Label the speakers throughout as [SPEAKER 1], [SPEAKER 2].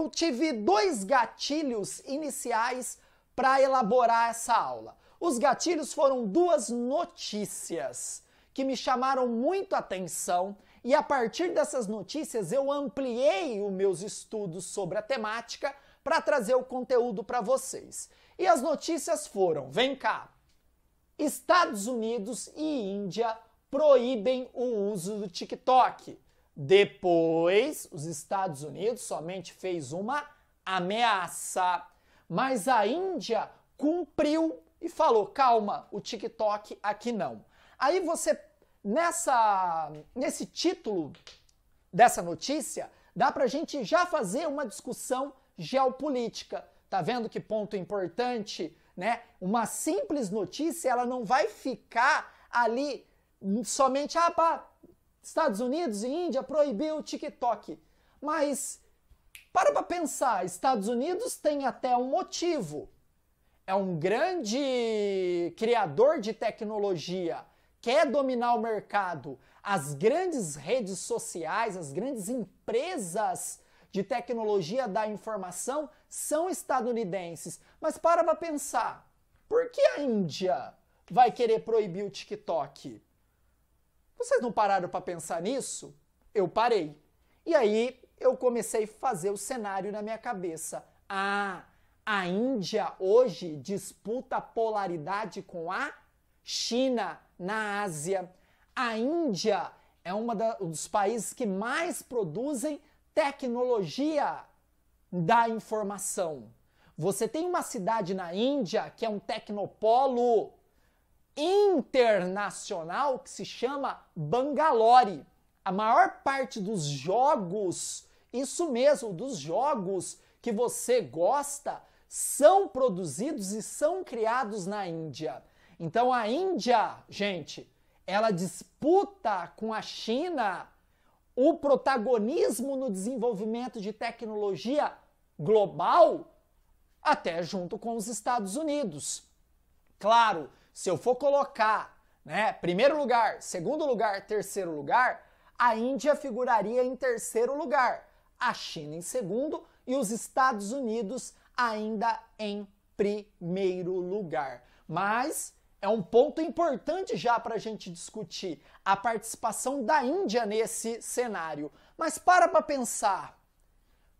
[SPEAKER 1] eu tive dois gatilhos iniciais para elaborar essa aula. Os gatilhos foram duas notícias que me chamaram muito a atenção e a partir dessas notícias eu ampliei os meus estudos sobre a temática para trazer o conteúdo para vocês. E as notícias foram, vem cá, Estados Unidos e Índia proíbem o uso do TikTok. Depois, os Estados Unidos somente fez uma ameaça, mas a Índia cumpriu e falou, calma, o TikTok aqui não. Aí você, nesse título dessa notícia, dá pra gente já fazer uma discussão geopolítica. Tá vendo que ponto importante, né? Uma simples notícia, ela não vai ficar ali somente, Estados Unidos e Índia proibiu o TikTok. Mas, para pensar, Estados Unidos tem até um motivo. É um grande criador de tecnologia, quer dominar o mercado. As grandes redes sociais, as grandes empresas de tecnologia da informação são estadunidenses. Mas para pensar, por que a Índia vai querer proibir o TikTok? Vocês não pararam para pensar nisso? Eu parei. E aí eu comecei a fazer o cenário na minha cabeça. A Índia hoje disputa polaridade com a China na Ásia. A Índia é um dos países que mais produzem tecnologia da informação. Você tem uma cidade na Índia que é um tecnopolo internacional que se chama Bangalore. A maior parte dos jogos, isso mesmo, dos jogos que você gosta, são produzidos e são criados na Índia. Então a Índia, gente, ela disputa com a China o protagonismo no desenvolvimento de tecnologia global, até junto com os Estados Unidos. Claro, se eu for colocar, né, primeiro lugar, segundo lugar, terceiro lugar, a Índia figuraria em terceiro lugar, a China em segundo e os Estados Unidos ainda em primeiro lugar. Mas é um ponto importante já para a gente discutir a participação da Índia nesse cenário. Mas para pensar,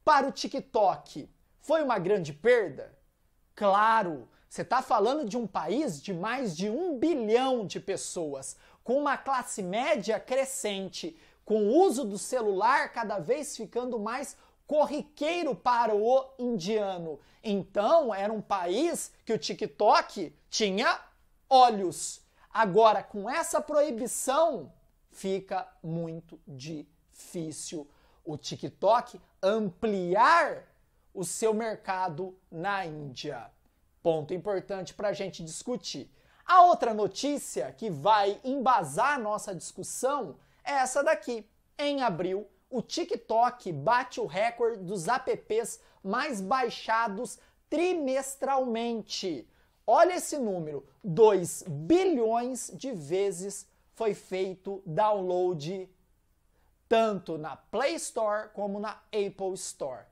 [SPEAKER 1] para o TikTok, foi uma grande perda? Claro, você está falando de um país de mais de 1 bilhão de pessoas, com uma classe média crescente, com o uso do celular cada vez ficando mais corriqueiro para o indiano. Então, era um país que o TikTok tinha olhos. Agora, com essa proibição, fica muito difícil o TikTok ampliar o seu mercado na Índia. Ponto importante para a gente discutir. A outra notícia que vai embasar a nossa discussão é essa daqui. Em abril, o TikTok bate o recorde dos apps mais baixados trimestralmente. Olha esse número, 2 bilhões de vezes foi feito download tanto na Play Store como na Apple Store.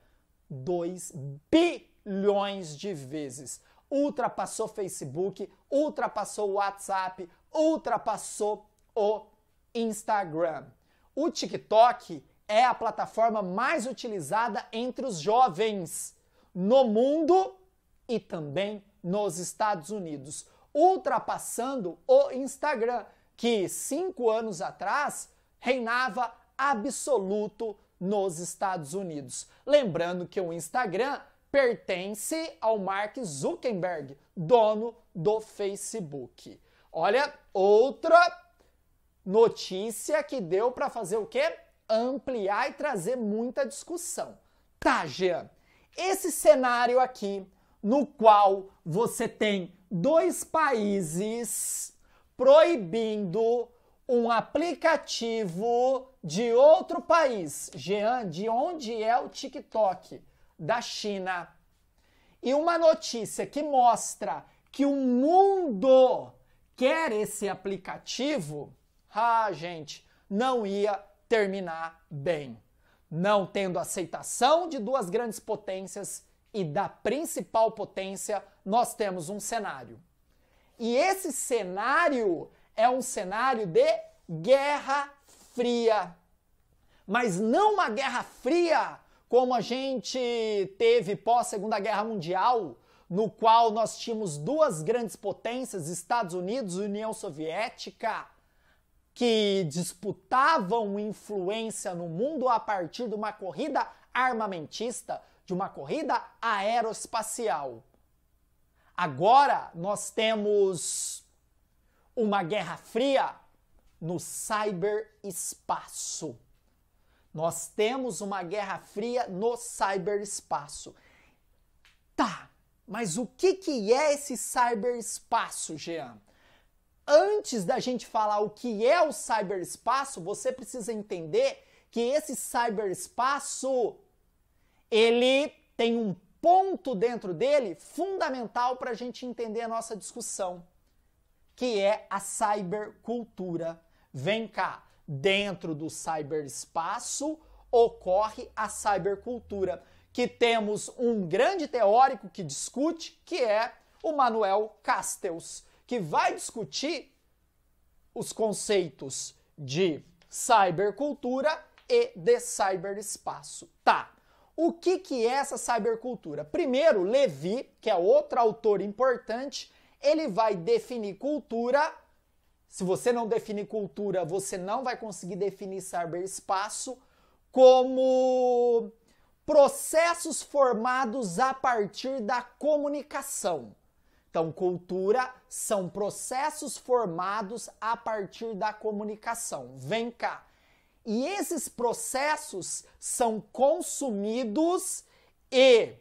[SPEAKER 1] 2 bilhões de vezes. Ultrapassou Facebook, ultrapassou o WhatsApp, ultrapassou o Instagram. O TikTok é a plataforma mais utilizada entre os jovens no mundo e também nos Estados Unidos, ultrapassando o Instagram, que 5 anos atrás reinava absoluto nos Estados Unidos. Lembrando que o Instagram pertence ao Mark Zuckerberg, dono do Facebook. Olha, outra notícia que deu para fazer o quê? Ampliar e trazer muita discussão. Tá, Jean, esse cenário aqui, no qual você tem dois países proibindo um aplicativo de outro país. Jean, de onde é o TikTok? Da China. E uma notícia que mostra que o mundo quer esse aplicativo, gente, não ia terminar bem. não tendo aceitação de duas grandes potências e da principal potência, nós temos um cenário. E esse cenário é um cenário de Guerra Fria. Mas não uma Guerra Fria como a gente teve pós-Segunda Guerra Mundial, no qual nós tínhamos duas grandes potências, Estados Unidos e União Soviética, que disputavam influência no mundo a partir de uma corrida armamentista, de uma corrida aeroespacial. Agora nós temos uma Guerra Fria no cyberespaço. Nós temos uma Guerra Fria no cyberespaço. Tá, mas o que é esse cyberespaço, Jean? Antes da gente falar o que é o cyberespaço, você precisa entender que esse cyberespaço, ele tem um ponto dentro dele fundamental para a gente entender a nossa discussão, que é a cybercultura. Vem cá, dentro do cyberespaço ocorre a cybercultura, que temos um grande teórico que discute, que é o Manuel Castells, que vai discutir os conceitos de cybercultura e de cyberespaço. Tá, o que é essa cybercultura? Primeiro, Levi, que é outro autor importante, ele vai definir cultura. Se você não definir cultura, você não vai conseguir definir cyberespaço como processos formados a partir da comunicação. Então, cultura são processos formados a partir da comunicação. Vem cá. E esses processos são consumidos e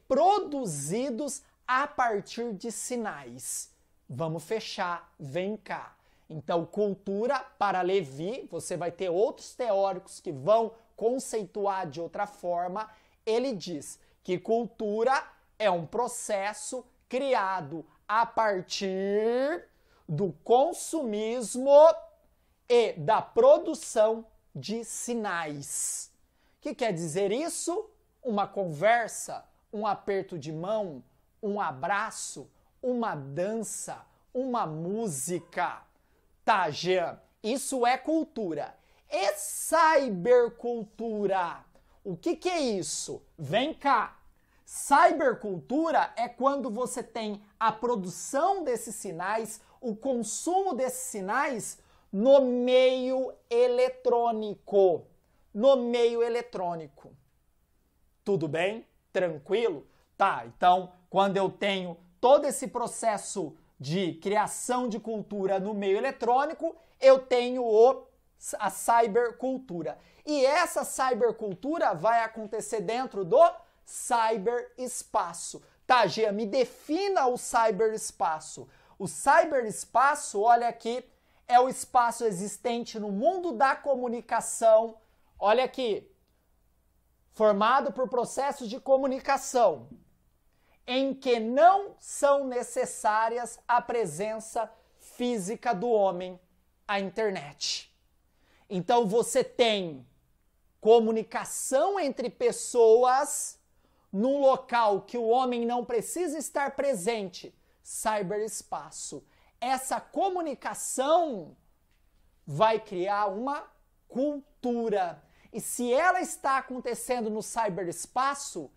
[SPEAKER 1] produzidos a partir de sinais. Vamos fechar, vem cá. Então, cultura, para Levi, você vai ter outros teóricos que vão conceituar de outra forma. Ele diz que cultura é um processo criado a partir do consumismo e da produção de sinais. O que quer dizer isso? Uma conversa, um aperto de mão, um abraço, uma dança, uma música. Tá, Jean, isso é cultura. E cybercultura? O que é isso? Vem cá. Cybercultura é quando você tem a produção desses sinais, o consumo desses sinais no meio eletrônico. No meio eletrônico. Tudo bem? Tranquilo? Tá, então, quando eu tenho todo esse processo de criação de cultura no meio eletrônico, eu tenho a cybercultura. E essa cybercultura vai acontecer dentro do cyberespaço. Tá, Gia, me defina o cyberespaço. O cyberespaço, olha aqui, é o espaço existente no mundo da comunicação. Olha aqui, formado por processos de comunicação, em que não são necessárias a presença física do homem, a internet. Então você tem comunicação entre pessoas num local que o homem não precisa estar presente, cyberespaço. Essa comunicação vai criar uma cultura. E se ela está acontecendo no cyberespaço,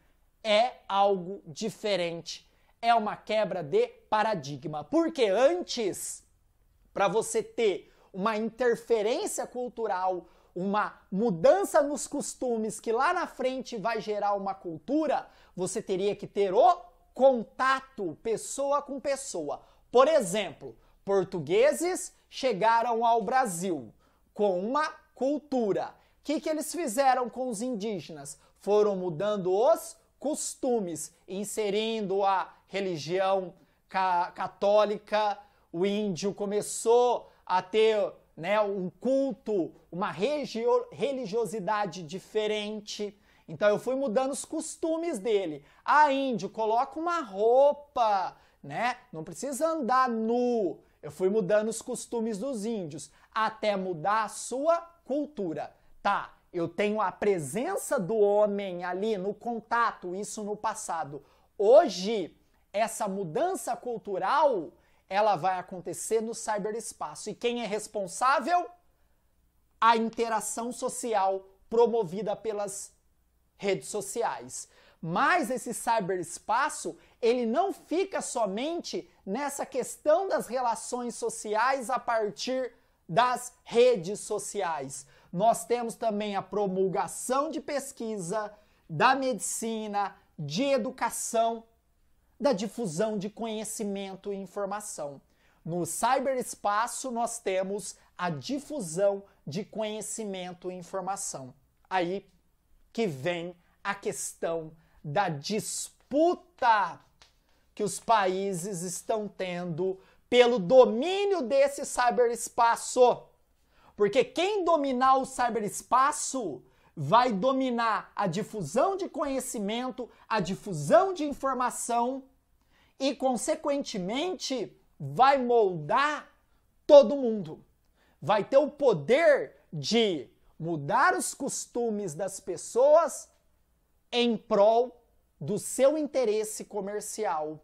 [SPEAKER 1] é algo diferente. É uma quebra de paradigma. Porque antes, para você ter uma interferência cultural, uma mudança nos costumes que lá na frente vai gerar uma cultura, você teria que ter o contato pessoa com pessoa. Por exemplo, portugueses chegaram ao Brasil com uma cultura. O que eles fizeram com os indígenas? Foram mudando os costumes, inserindo a religião católica. O índio começou a ter, né, um culto, uma religiosidade diferente. Então eu fui mudando os costumes dele. Ah, índio, coloca uma roupa, né? Não precisa andar nu. Eu fui mudando os costumes dos índios até mudar a sua cultura. Tá, eu tenho a presença do homem ali no contato, isso no passado. Hoje, essa mudança cultural, ela vai acontecer no cyberespaço. E quem é responsável? A interação social promovida pelas redes sociais. Mas esse cyberespaço, ele não fica somente nessa questão das relações sociais a partir das redes sociais. Nós temos também a promulgação de pesquisa, da medicina, de educação, da difusão de conhecimento e informação. No cyberespaço, nós temos a difusão de conhecimento e informação. Aí que vem a questão da disputa que os países estão tendo pelo domínio desse cyberespaço. Porque quem dominar o cyberespaço vai dominar a difusão de conhecimento, a difusão de informação e, consequentemente, vai moldar todo mundo. Vai ter o poder de mudar os costumes das pessoas em prol do seu interesse comercial.